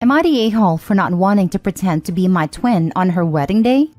Am I the a-hole for not wanting to pretend to be my twin on her wedding day?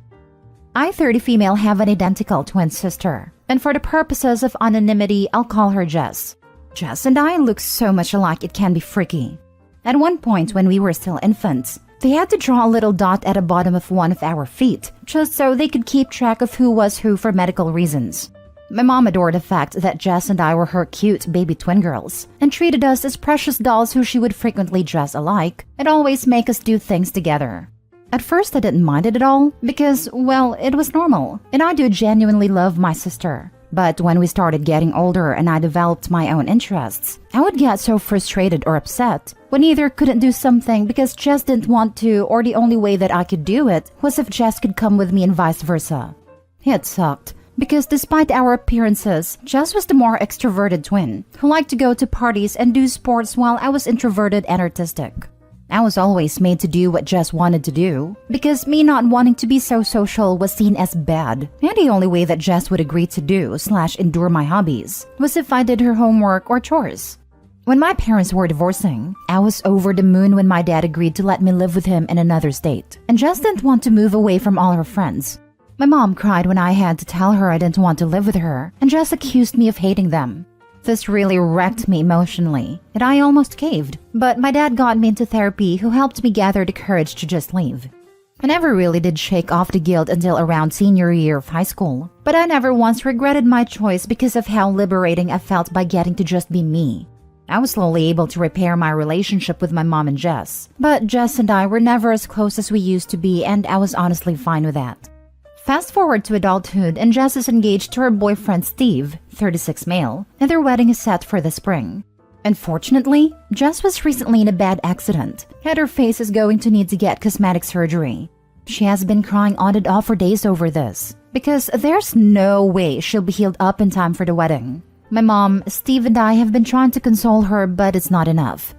I, 30 female, have an identical twin sister, and for the purposes of anonymity, I'll call her Jess. Jess and I look so much alike it can be freaky. At one point when we were still infants, they had to draw a little dot at the bottom of one of our feet, just so they could keep track of who was who for medical reasons. My mom adored the fact that Jess and I were her cute baby twin girls, and treated us as precious dolls who she would frequently dress alike and always make us do things together. At first I didn't mind it at all, because, well, it was normal, and I do genuinely love my sister. But when we started getting older and I developed my own interests, I would get so frustrated or upset when either couldn't do something because Jess didn't want to, or the only way that I could do it was if Jess could come with me and vice versa. It sucked, because despite our appearances, Jess was the more extroverted twin, who liked to go to parties and do sports while I was introverted and artistic. I was always made to do what Jess wanted to do, because me not wanting to be so social was seen as bad, and the only way that Jess would agree to do/endure my hobbies was if I did her homework or chores. When my parents were divorcing, I was over the moon when my dad agreed to let me live with him in another state, and Jess didn't want to move away from all her friends. My mom cried when I had to tell her I didn't want to live with her, and Jess accused me of hating them. This really wrecked me emotionally, and I almost caved, but my dad got me into therapy, who helped me gather the courage to just leave. I never really did shake off the guilt until around senior year of high school, but I never once regretted my choice because of how liberating I felt by getting to just be me. I was slowly able to repair my relationship with my mom and Jess, but Jess and I were never as close as we used to be, and I was honestly fine with that. Fast forward to adulthood, and Jess is engaged to her boyfriend Steve, 36 male, and their wedding is set for the spring. Unfortunately, Jess was recently in a bad accident, and her face is going to need to get cosmetic surgery. She has been crying on and off for days over this, because there's no way she'll be healed up in time for the wedding. My mom, Steve, and I have been trying to console her, but it's not enough.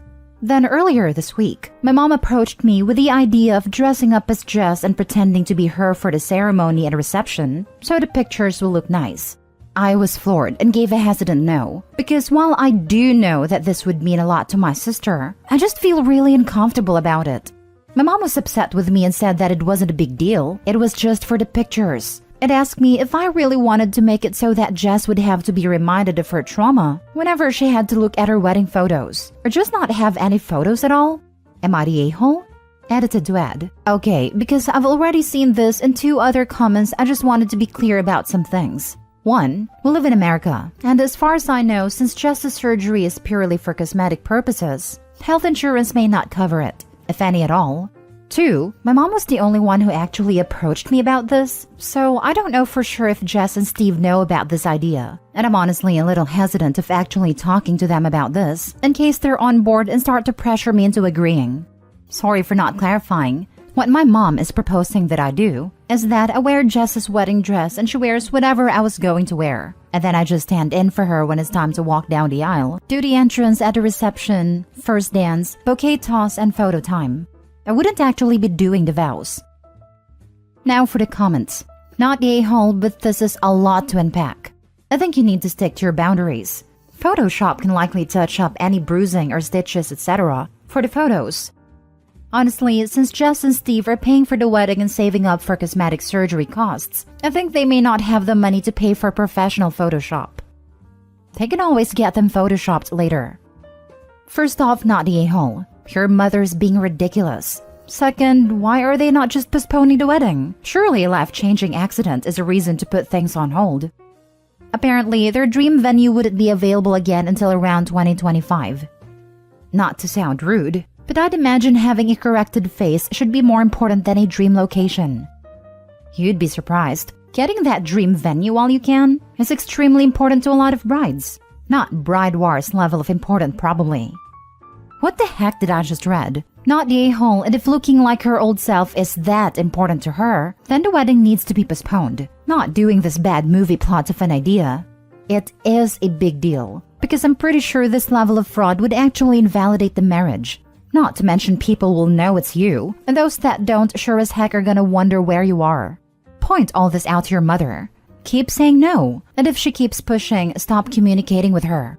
Then earlier this week, my mom approached me with the idea of dressing up as Jess and pretending to be her for the ceremony and reception, so the pictures will look nice. I was floored and gave a hesitant no, because while I do know that this would mean a lot to my sister, I just feel really uncomfortable about it. My mom was upset with me and said that it wasn't a big deal, it was just for the pictures, and asked me if I really wanted to make it so that Jess would have to be reminded of her trauma whenever she had to look at her wedding photos, or just not have any photos at all. Am I the a-hole? Edited to add. Okay, because I've already seen this in 2 other comments, I just wanted to be clear about some things. 1. We live in America, and as far as I know, since Jess's surgery is purely for cosmetic purposes, health insurance may not cover it, if any at all. 2. My mom was the only one who actually approached me about this, so I don't know for sure if Jess and Steve know about this idea, and I'm honestly a little hesitant of actually talking to them about this, in case they're on board and start to pressure me into agreeing. Sorry for not clarifying. What my mom is proposing that I do is that I wear Jess's wedding dress and she wears whatever I was going to wear, and then I just stand in for her when it's time to walk down the aisle, do the entrance at the reception, first dance, bouquet toss, and photo time. I wouldn't actually be doing the vows. Now for the comments. Not the a-hole, but this is a lot to unpack. I think you need to stick to your boundaries. Photoshop can likely touch up any bruising or stitches, etc. for the photos. Honestly, since Jess and Steve are paying for the wedding and saving up for cosmetic surgery costs, I think they may not have the money to pay for professional Photoshop. They can always get them photoshopped later. First off, not the a-hole. Your mother's being ridiculous. Second, why are they not just postponing the wedding? Surely a life-changing accident is a reason to put things on hold. Apparently, their dream venue wouldn't be available again until around 2025. Not to sound rude, but I'd imagine having a corrected face should be more important than a dream location. You'd be surprised. Getting that dream venue while you can is extremely important to a lot of brides. Not bride wars level of important, probably. What the heck did I just read? Not the a-hole, and if looking like her old self is that important to her, then the wedding needs to be postponed. Not doing this bad movie plot of an idea. It is a big deal, because I'm pretty sure this level of fraud would actually invalidate the marriage. Not to mention people will know it's you, and those that don't sure as heck are gonna wonder where you are. Point all this out to your mother. Keep saying no, and if she keeps pushing, stop communicating with her.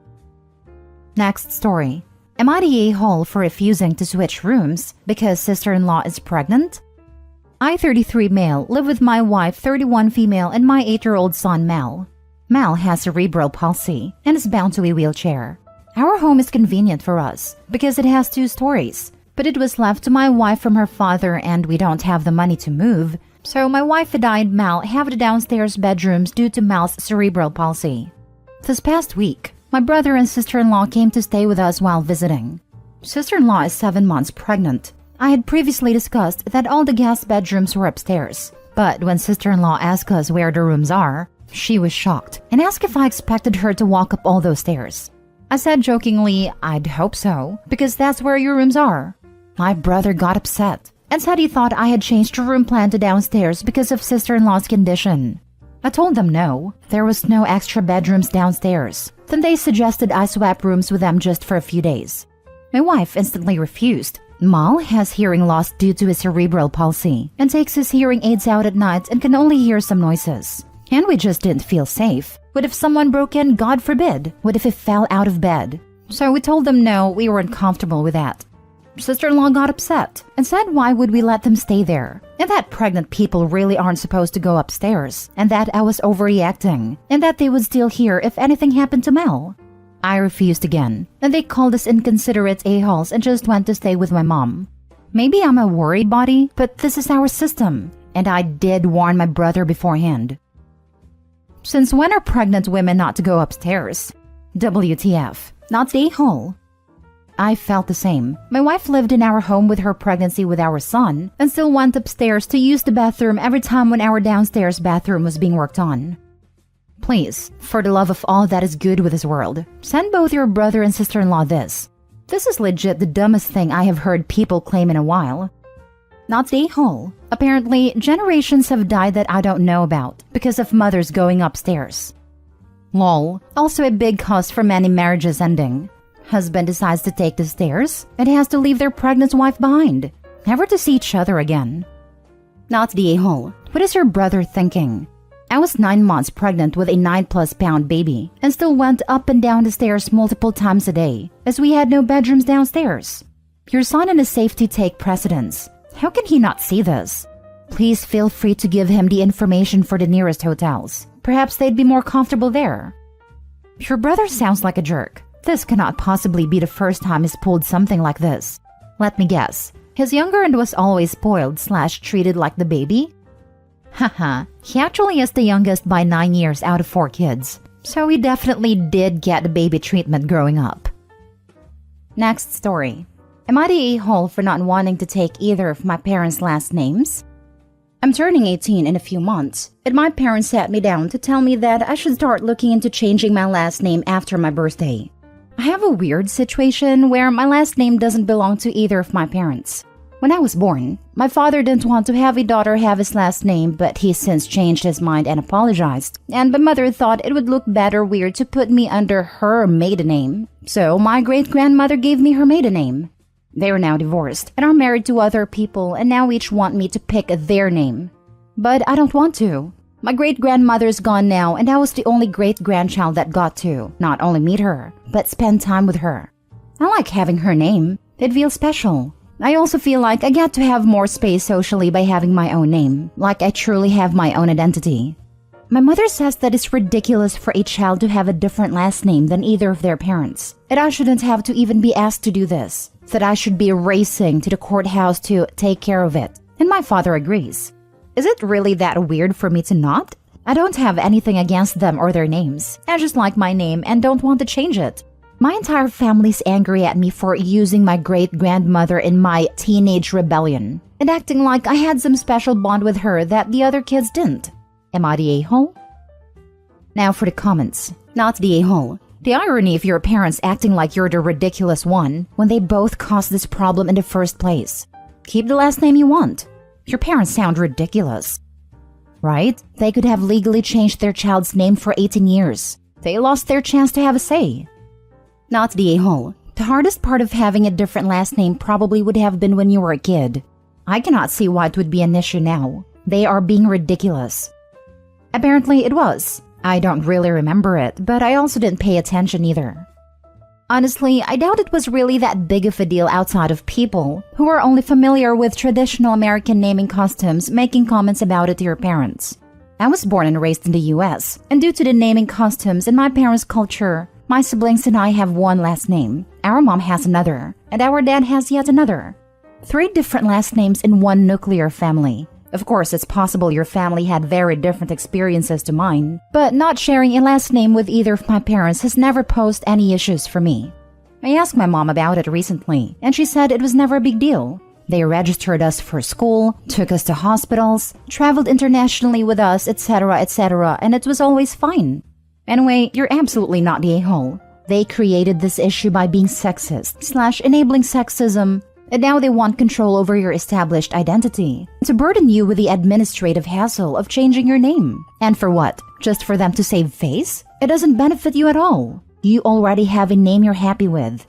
Next story. Am I the a-hole for refusing to switch rooms because sister-in-law is pregnant? I, 33 male, live with my wife, 31 female, and my 8-year-old son, Mel. Mel has cerebral palsy and is bound to a wheelchair. Our home is convenient for us because it has 2 stories, but it was left to my wife from her father and we don't have the money to move, so my wife and I and Mel have the downstairs bedrooms due to Mel's cerebral palsy. This past week, my brother and sister-in-law came to stay with us while visiting. Sister-in-law is 7 months pregnant. I had previously discussed that all the guest bedrooms were upstairs, but when sister-in-law asked us where the rooms are, she was shocked and asked if I expected her to walk up all those stairs. I said jokingly, I'd hope so, because that's where your rooms are. My brother got upset and said he thought I had changed the room plan to downstairs because of sister-in-law's condition. I told them no, there was no extra bedrooms downstairs. Then they suggested I swap rooms with them just for a few days. My wife instantly refused. Mal has hearing loss due to his cerebral palsy and takes his hearing aids out at night and can only hear some noises. And we just didn't feel safe. What if someone broke in, God forbid? What if he fell out of bed? So we told them no, we weren't comfortable with that. Sister-in-law got upset and said why would we let them stay there, and that pregnant people really aren't supposed to go upstairs, and that I was overreacting, and that they would still hear if anything happened to Mel. I refused again, and they called us inconsiderate a-holes and just went to stay with my mom. Maybe I'm a worried body, but this is our system, and I did warn my brother beforehand. Since when are pregnant women not to go upstairs? WTF, not the a-hole. I felt the same. My wife lived in our home with her pregnancy with our son and still went upstairs to use the bathroom every time when our downstairs bathroom was being worked on. Please, for the love of all that is good with this world, send both your brother and sister-in-law this. This is legit the dumbest thing I have heard people claim in a while. Not the a-hole. Apparently, generations have died that I don't know about because of mothers going upstairs. Lol. Also a big cause for many marriages ending. Husband decides to take the stairs and has to leave their pregnant wife behind, never to see each other again. Not the a-hole. What is your brother thinking? I was 9 months pregnant with a 9+ pound baby and still went up and down the stairs multiple times a day as we had no bedrooms downstairs. Your son and his safety take precedence. How can he not see this? Please feel free to give him the information for the nearest hotels. Perhaps they'd be more comfortable there. Your brother sounds like a jerk. This cannot possibly be the first time he's pulled something like this. Let me guess. He's younger and was always spoiled/treated like the baby? Haha, he actually is the youngest by 9 years out of 4 kids. So he definitely did get the baby treatment growing up. Next story. Am I the a-hole for not wanting to take either of my parents' last names? I'm turning 18 in a few months, and my parents sat me down to tell me that I should start looking into changing my last name after my birthday. I have a weird situation where my last name doesn't belong to either of my parents. When I was born, my father didn't want to have a daughter have his last name, but he's since changed his mind and apologized, and my mother thought it would look bad or weird to put me under her maiden name, so my great-grandmother gave me her maiden name. They are now divorced and are married to other people and now each want me to pick their name. But I don't want to. My great-grandmother is gone now and I was the only great-grandchild that got to not only meet her, but spend time with her. I like having her name. It feels special. I also feel like I get to have more space socially by having my own name, like I truly have my own identity. My mother says that it's ridiculous for a child to have a different last name than either of their parents, and I shouldn't have to even be asked to do this, that I should be racing to the courthouse to take care of it, and my father agrees. Is it really that weird for me to not? I don't have anything against them or their names. I just like my name and don't want to change it. My entire family's angry at me for using my great-grandmother in my teenage rebellion and acting like I had some special bond with her that the other kids didn't. Am I the a-hole? Now for the comments. Not the a-hole. The irony of your parents acting like you're the ridiculous one when they both caused this problem in the first place. Keep the last name you want. Your parents sound ridiculous. Right? They could have legally changed their child's name for 18 years. They lost their chance to have a say. Not the a-hole. The hardest part of having a different last name probably would have been when you were a kid. I cannot see why it would be an issue now. They are being ridiculous. Apparently it was. I don't really remember it, but I also didn't pay attention either. Honestly, I doubt it was really that big of a deal outside of people who are only familiar with traditional American naming customs making comments about it to your parents. I was born and raised in the US, and due to the naming customs in my parents' culture, my siblings and I have one last name, our mom has another, and our dad has yet another. 3 different last names in one nuclear family. Of course, it's possible your family had very different experiences to mine, but not sharing a last name with either of my parents has never posed any issues for me. I asked my mom about it recently, and she said it was never a big deal. They registered us for school, took us to hospitals, traveled internationally with us, etc., etc., and it was always fine. Anyway, you're absolutely not the a-hole. They created this issue by being sexist/enabling sexism, and now they want control over your established identity, to burden you with the administrative hassle of changing your name. And for what? Just for them to save face? It doesn't benefit you at all. You already have a name you're happy with.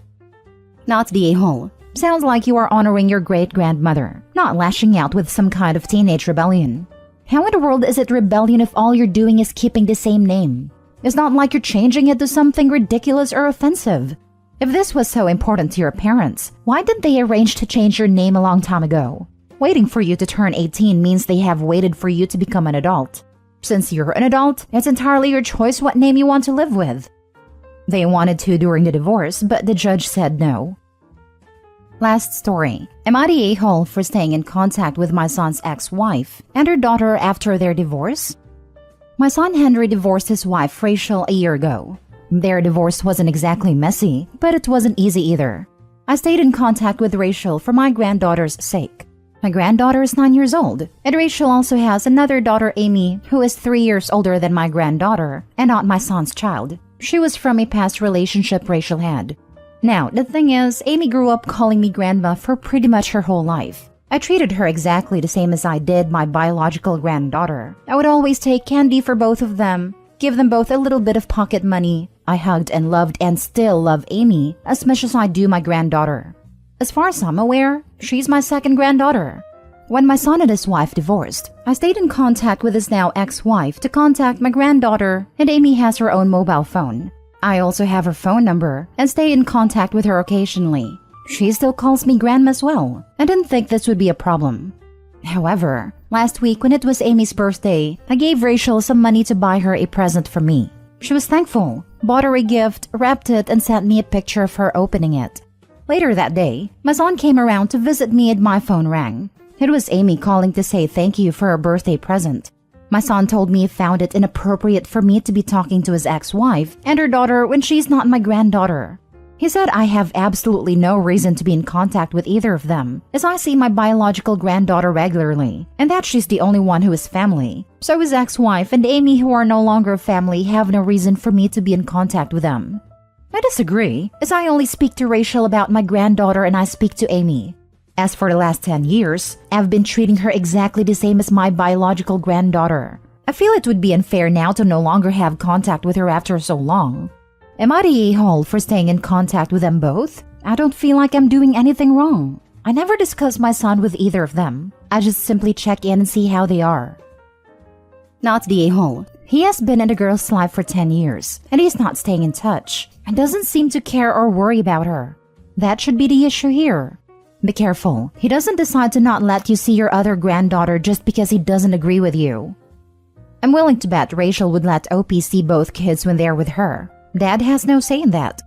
Not the a-hole. Sounds like you are honoring your great-grandmother, not lashing out with some kind of teenage rebellion. How in the world is it rebellion if all you're doing is keeping the same name? It's not like you're changing it to something ridiculous or offensive. If this was so important to your parents, why didn't they arrange to change your name a long time ago? Waiting for you to turn 18 means they have waited for you to become an adult. Since you're an adult, it's entirely your choice what name you want to live with. They wanted to during the divorce, but the judge said no. Last story. Am I the a-hole for staying in contact with my son's ex-wife and her daughter after their divorce? My son Henry divorced his wife Rachel a year ago. Their divorce wasn't exactly messy, but it wasn't easy either. I stayed in contact with Rachel for my granddaughter's sake. My granddaughter is 9 years old, and Rachel also has another daughter, Amy, who is 3 years older than my granddaughter and not my son's child. She was from a past relationship Rachel had. Now, the thing is, Amy grew up calling me grandma for pretty much her whole life. I treated her exactly the same as I did my biological granddaughter. I would always take candy for both of them, give them both a little bit of pocket money. I hugged and loved and still love Amy as much as I do my granddaughter. As far as I'm aware, she's my second granddaughter. When my son and his wife divorced, I stayed in contact with his now ex-wife to contact my granddaughter, and Amy has her own mobile phone. I also have her phone number and stay in contact with her occasionally. She still calls me grandma as well. I didn't think this would be a problem. However, last week when it was Amy's birthday, I gave Rachel some money to buy her a present from me. She was thankful, bought her a gift, wrapped it, and sent me a picture of her opening it. Later that day, my son came around to visit me and my phone rang. It was Amy calling to say thank you for her birthday present. My son told me he found it inappropriate for me to be talking to his ex-wife and her daughter when she's not my granddaughter. He said I have absolutely no reason to be in contact with either of them, as I see my biological granddaughter regularly, and that she's the only one who is family. So his ex-wife and Amy, who are no longer family, have no reason for me to be in contact with them. I disagree, as I only speak to Rachel about my granddaughter and I speak to Amy. As for the last 10 years, I've been treating her exactly the same as my biological granddaughter. I feel it would be unfair now to no longer have contact with her after so long. Am I the a-hole for staying in contact with them both? I don't feel like I'm doing anything wrong. I never discuss my son with either of them. I just simply check in and see how they are. Not the a-hole. He has been in the girl's life for 10 years, and he's not staying in touch, and doesn't seem to care or worry about her. That should be the issue here. Be careful. He doesn't decide to not let you see your other granddaughter just because he doesn't agree with you. I'm willing to bet Rachel would let OP see both kids when they're with her. Dad has no say in that.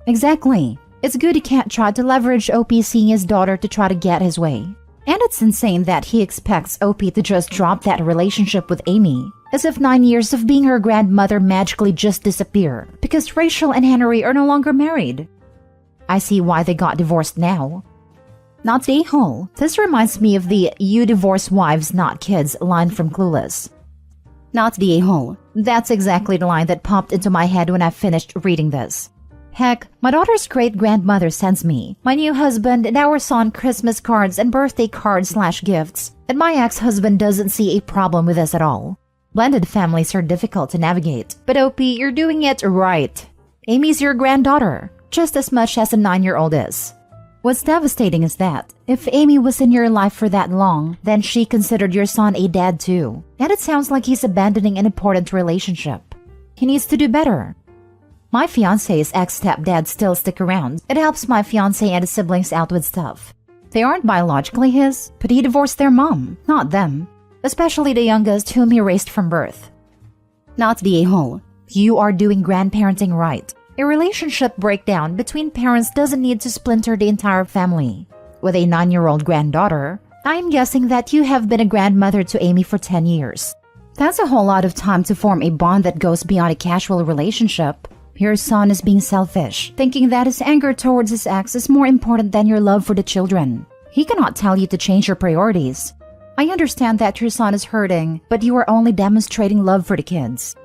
Exactly. It's good he can't try to leverage OP seeing his daughter to try to get his way. And it's insane that he expects OP to just drop that relationship with Amy, as if 9 years of being her grandmother magically just disappear because Rachel and Henry are no longer married. I see why they got divorced now. Not the a-hole. This reminds me of the "you divorce wives, not kids" line from Clueless. Not the a-hole. That's exactly the line that popped into my head when I finished reading this. Heck, my daughter's great-grandmother sends me, my new husband, and our son Christmas cards and birthday cards/gifts, and my ex-husband doesn't see a problem with this at all. Blended families are difficult to navigate, but OP, you're doing it right. Amy's your granddaughter, just as much as a 9-year-old is. What's devastating is that, if Amy was in your life for that long, then she considered your son a dad too. And it sounds like he's abandoning an important relationship. He needs to do better. My fiance's ex-stepdad still stick around. It helps my fiance and his siblings out with stuff. They aren't biologically his, but he divorced their mom, not them. Especially the youngest whom he raised from birth. Not the a-hole. You are doing grandparenting right. A relationship breakdown between parents doesn't need to splinter the entire family. With a 9-year-old granddaughter, I'm guessing that you have been a grandmother to Amy for 10 years. That's a whole lot of time to form a bond that goes beyond a casual relationship. Your son is being selfish, thinking that his anger towards his ex is more important than your love for the children. He cannot tell you to change your priorities. I understand that your son is hurting, but you are only demonstrating love for the kids.